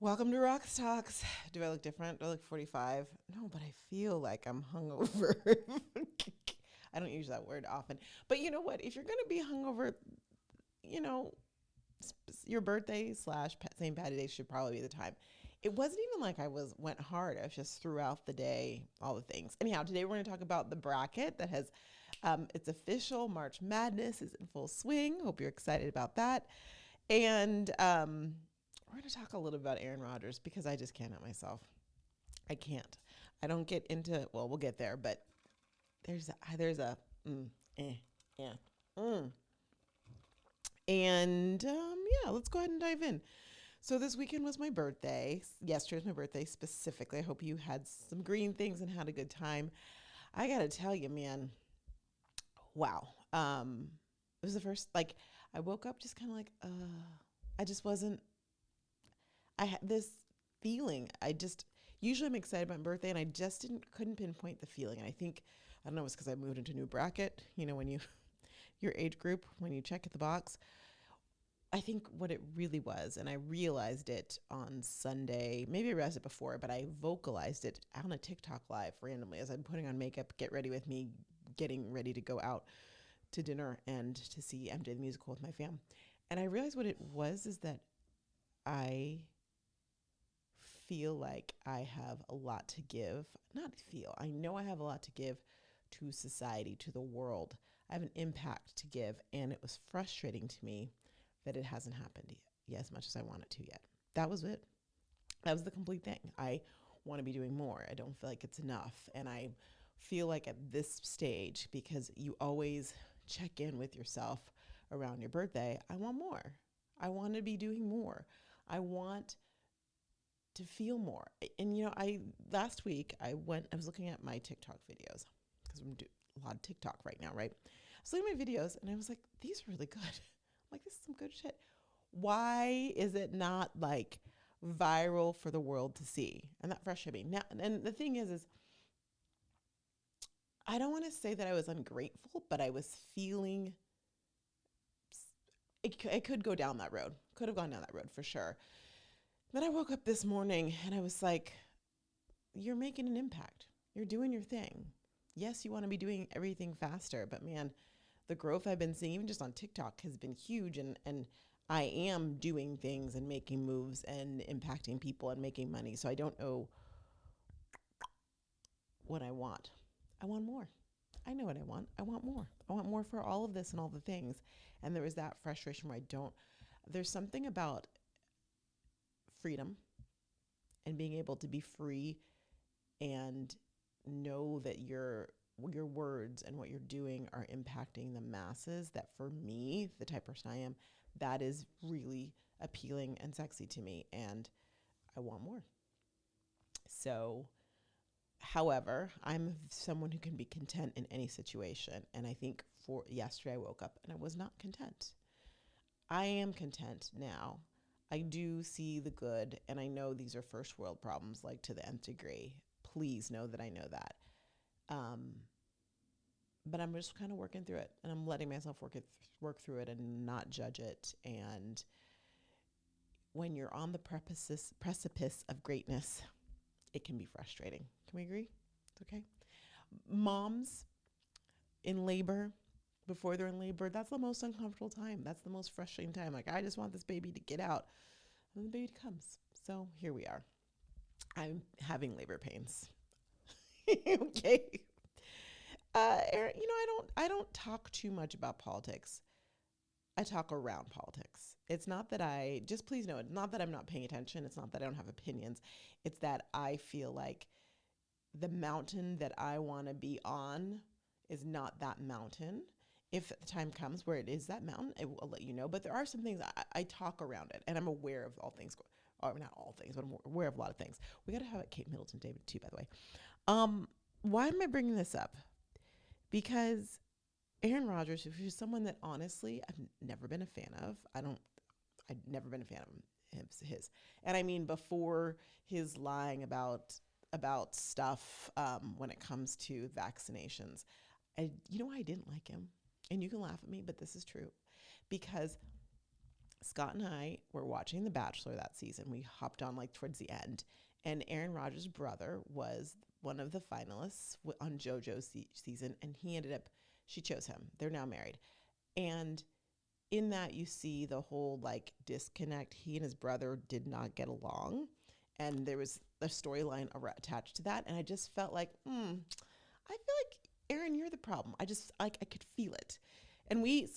Welcome to Rocks Talks. Do I look different? Do I look 45? No, but I feel like I'm hungover. I don't use that word often. But you know what? If you're going to be hungover, you know, your birthday slash St. Patty Day should probably be the time. It wasn't even like I went hard. I was just throughout the day, all the things. Anyhow, today we're going to talk about the bracket that has, it's official. March Madness is in full swing. Hope you're excited about that. And we're going to talk a little about Aaron Rodgers because I just can't help myself. I can't. I don't get into. Well, we'll get there, but there's a eh, yeah. Mm. And yeah, let's go ahead and dive in. So this weekend was my birthday. Yesterday was my birthday specifically. I hope you had some green things and had a good time. I gotta tell you, man. Wow. It was the first like I woke up just kind of like I just wasn't. I had this feeling. I just usually I'm excited about my birthday, and I just couldn't pinpoint the feeling. And I don't know, it's because I moved into a new bracket. You know, when you your age group when you check at the box. I think what it really was, and I realized it on Sunday. Maybe I realized it before, but I vocalized it on a TikTok live randomly as I'm putting on makeup, get ready with me, getting ready to go out to dinner and to see MJ the musical with my fam. And I realized what it was is that I feel like I have a lot to give. Not feel, I know I have a lot to give to society, to the world. I have an impact to give, and it was frustrating to me that it hasn't happened yet as much as I want it to yet. That was it. That was the complete thing. I want to be doing more. I don't feel like it's enough. And I feel like at this stage, because you always check in with yourself around your birthday, I want more. I want to be doing more. I want to feel more. And you know, I last week I was looking at my TikTok videos because I'm doing a lot of TikTok right now, right? I was looking at my videos and I was like, these are really good. I'm like, this is some good shit. Why is it not like viral for the world to see? And that frustrated me. Now, and the thing is I don't want to say that I was ungrateful, but I was feeling it could go down that road. Could have gone down that road for sure. Then I woke up this morning and I was like, you're making an impact. You're doing your thing. Yes, you want to be doing everything faster, but man, the growth I've been seeing, even just on TikTok, has been huge. And I am doing things and making moves and impacting people and making money. So I don't know what I want. I want more. I know what I want. I want more. I want more for all of this and all the things. And there was that frustration where there's something about freedom and being able to be free and know that your words and what you're doing are impacting the masses, that for me, the type of person I am, that is really appealing and sexy to me, and I want more. So, however, I'm someone who can be content in any situation, and I think for yesterday I woke up and I was not content. I am content now. I do see the good, and I know these are first world problems, like to the nth degree. Please know that I know that. Um, but I'm just kind of working through it, and I'm letting myself work through it and not judge it. And when you're on the precipice of greatness, it can be frustrating. Can we agree? It's okay. Moms in labor, before they're in labor, that's the most uncomfortable time. That's the most frustrating time. Like, I just want this baby to get out. And the baby comes. So here we are. I'm having labor pains. Okay. Aaron, I don't talk too much about politics. I talk around politics. It's not that just please know, it's not that I'm not paying attention. It's not that I don't have opinions. It's that I feel like the mountain that I want to be on is not that mountain. If the time comes where it is that mountain, I'll let you know. But there are some things I talk around it, and I'm aware of all things. Or not all things, but I'm aware of a lot of things. We got to have Kate Middleton, David, too, by the way. Why am I bringing this up? Because Aaron Rodgers, who's someone that honestly I've never been a fan of. I've never been a fan of his. And I mean, before his lying about stuff when it comes to vaccinations, you know why I didn't like him? And you can laugh at me, but this is true. Because Scott and I were watching The Bachelor that season. We hopped on like towards the end, and Aaron Rodgers' brother was one of the finalists on JoJo's season, and he ended up, she chose him. They're now married. And in that, you see the whole like disconnect. He and his brother did not get along, and there was a storyline attached to that. And I just felt like, I feel like Aaron, you're the problem. I just like I could feel it. And we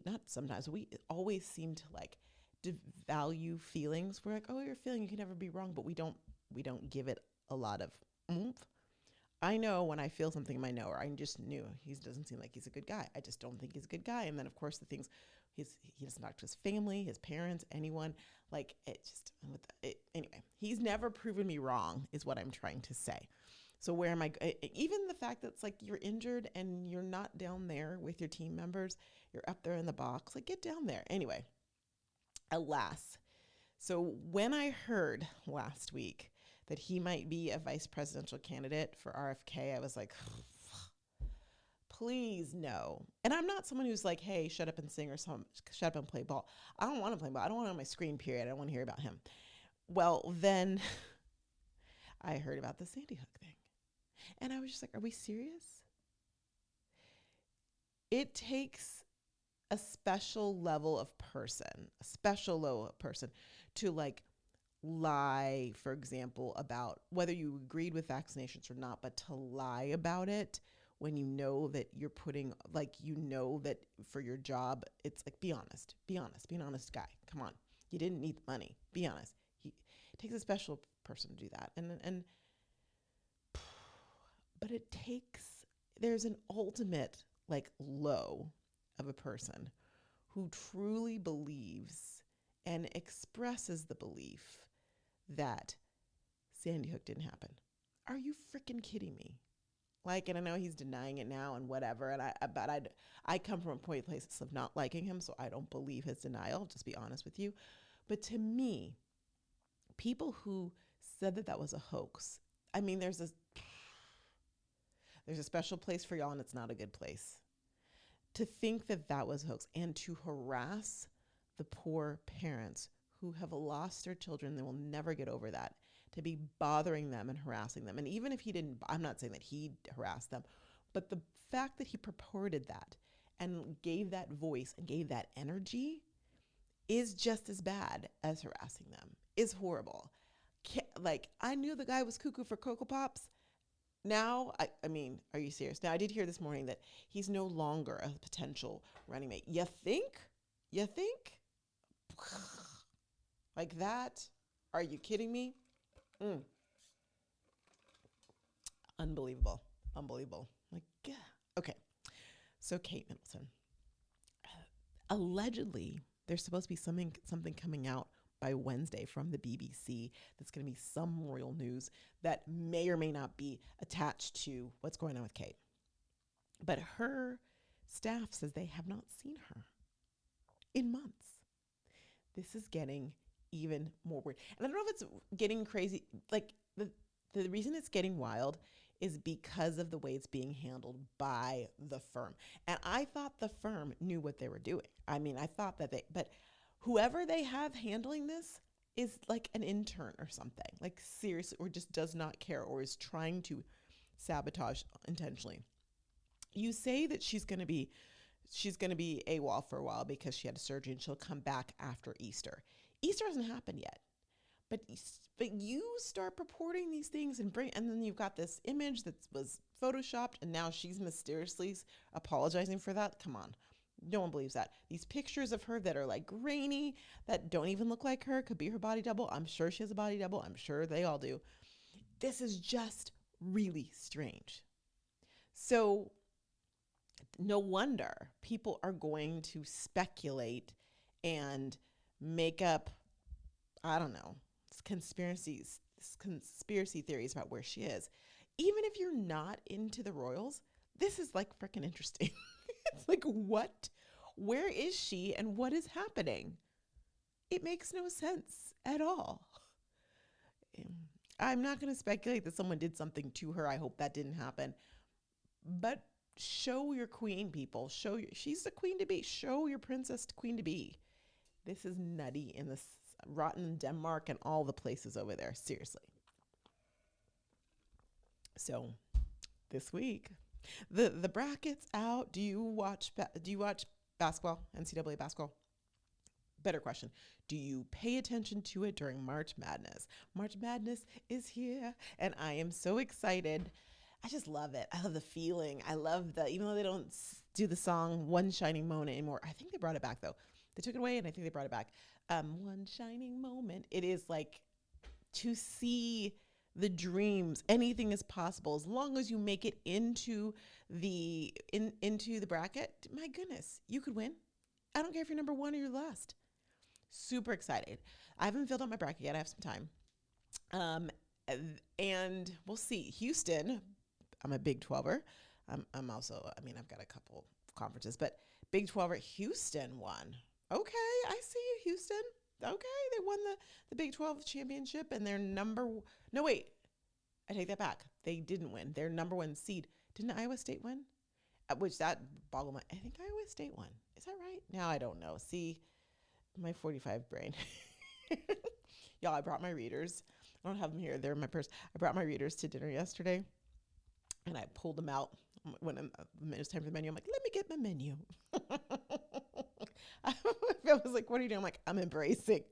not sometimes, we always seem to like devalue feelings. We're like, oh, you're feeling, you can never be wrong, but we don't give it a lot of oomph. I know when I feel something in my knower. I just knew he doesn't seem like he's a good guy. I just don't think he's a good guy. And then of course the things he doesn't talk to his family, his parents, anyone. Like it just anyway. He's never proven me wrong, is what I'm trying to say. So where am I? Even the fact that it's like you're injured and you're not down there with your team members, you're up there in the box. Like get down there. Anyway, alas. So when I heard last week that he might be a vice presidential candidate for RFK, I was like, please no. And I'm not someone who's like, hey, shut up and sing or shut up and play ball. I don't want to play ball. I don't want it on my screen, period. I don't want to hear about him. Well, then I heard about the Sandy Hook thing. And I was just like, are we serious? It takes a special level of person to like lie, for example, about whether you agreed with vaccinations or not, but to lie about it when you know that you're putting, like, you know that for your job, it's like, be honest, be an honest guy. Come on. You didn't need the money. Be honest. It takes a special person to do that. But there's an ultimate like low of a person who truly believes and expresses the belief that Sandy Hook didn't happen. Are you freaking kidding me? Like, and I know he's denying it now and whatever. And I come from a place of not liking him, so I don't believe his denial. Just be honest with you. But to me, people who said that was a hoax. I mean, there's a special place for y'all, and it's not a good place. To think that was a hoax and to harass the poor parents who have lost their children, they will never get over that, to be bothering them and harassing them. And even if he didn't, I'm not saying that he harassed them, but the fact that he purported that and gave that voice and gave that energy is just as bad as harassing them, is horrible. Like, I knew the guy was cuckoo for Cocoa Pops. Now, I mean, are you serious? Now, I did hear this morning that he's no longer a potential running mate. You think? Like that? Are you kidding me? Unbelievable. Like, yeah. Okay. So Kate Middleton. Allegedly, there's supposed to be something coming out by Wednesday from the BBC that's going to be some royal news that may or may not be attached to what's going on with Kate. But her staff says they have not seen her in months. This is getting even more weird. And I don't know if it's getting crazy. Like, the reason it's getting wild is because of the way it's being handled by the firm. And I thought the firm knew what they were doing. I mean, I thought that but whoever they have handling this is like an intern or something, like seriously, or just does not care or is trying to sabotage intentionally. You say that she's going to be AWOL for a while because she had a surgery and she'll come back after Easter. Easter hasn't happened yet. But you start purporting these things and then you've got this image that was photoshopped and now she's mysteriously apologizing for that. Come on. No one believes that. These pictures of her that are like grainy, that don't even look like her, could be her body double. I'm sure she has a body double. I'm sure they all do. This is just really strange. So no wonder people are going to speculate and make up, I don't know, conspiracy theories about where she is. Even if you're not into the royals, this is like freaking interesting. It's like, what? Where is she and what is happening? It makes no sense at all. I'm not going to speculate that someone did something to her. I hope that didn't happen. But show your queen, people. She's the queen to be. Show your princess queen to be This is nutty in this rotten Denmark and all the places over there. Seriously. So this week, the brackets out. Do you watch basketball, NCAA basketball? Better question. Do you pay attention to it during March Madness? March Madness is here, and I am so excited. I just love it. I love the feeling. I love even though they don't do the song One Shining Moment anymore. I think they brought it back, though. They took it away, and I think they brought it back. One shining moment. It is like to see the dreams. Anything is possible as long as you make it into the bracket. My goodness, you could win. I don't care if you're number one or you're last. Super excited. I haven't filled out my bracket yet. I have some time. And we'll see. Houston, I'm a Big 12er. I'm also, I've got a couple conferences, but Big 12er, Houston won. Okay, I see you, Houston. Okay, they won the Big 12 championship, and they're no, wait. I take that back. They didn't win. They're number one seed. Didn't Iowa State win? Which that boggled my, I think Iowa State won. Is that right? Now I don't know. See, my 45 brain. Y'all, I brought my readers. I don't have them here. They're in my purse. I brought my readers to dinner yesterday, and I pulled them out when it was time for the menu. I'm like, let me get my menu. I was like, what are you doing? I'm like, I'm embracing.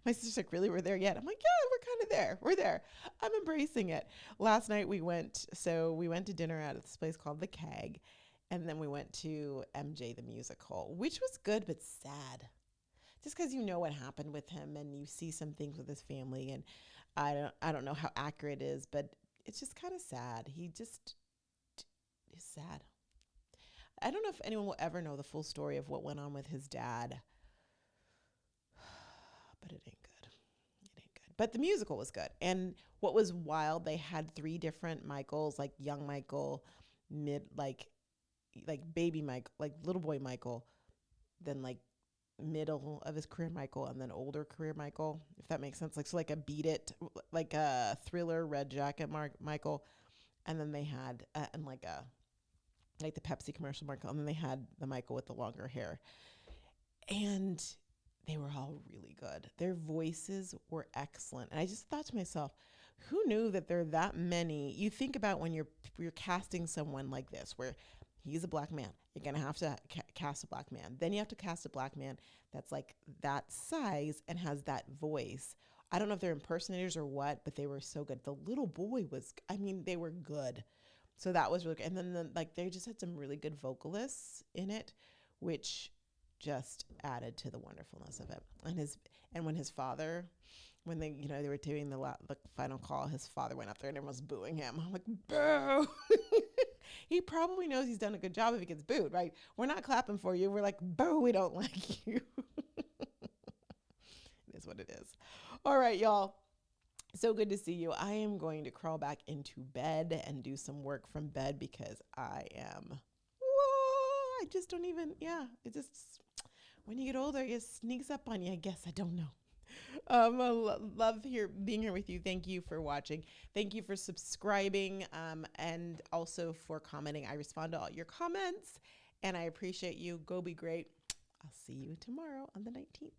My sister's like, really, we're there yet? I'm like, yeah, we're kind of there. We're there. I'm embracing it. Last night we went to dinner at this place called The Keg, and then we went to MJ the Musical, which was good but sad. Just because you know what happened with him and you see some things with his family, and I don't know how accurate it is, but it's just kind of sad. He just is sad. I don't know if anyone will ever know the full story of what went on with his dad, but it ain't good. It ain't good. But the musical was good. And what was wild, they had 3 different Michaels, like young Michael, like baby Michael, like little boy Michael, then like middle of his career Michael, and then older career Michael, if that makes sense. Like a Beat It, like a Thriller red jacket Michael, and then they had like the Pepsi commercial Michael, and then they had the Michael with the longer hair, and they were all really good. Their voices were excellent, and I just thought to myself, who knew that there are that many? You think about when you're casting someone like this, where he's a black man. You're going to have to cast a black man. Then you have to cast a black man that's like that size and has that voice. I don't know if they're impersonators or what, but they were so good. The little boy they were good. So that was really good. And then they just had some really good vocalists in it, which just added to the wonderfulness of it. And when his father, when they were doing the final call, his father went up there and everyone was booing him. I'm like, boo. He probably knows he's done a good job if he gets booed, right? We're not clapping for you. We're like, boo, we don't like you. It is what it is. All right, y'all. So good to see you. I am going to crawl back into bed and do some work from bed because I just don't even, it just, when you get older, it sneaks up on you, I guess. I don't know. I love being here with you. Thank you for watching. Thank you for subscribing, and also for commenting. I respond to all your comments, and I appreciate you. Go be great. I'll see you tomorrow on the 19th.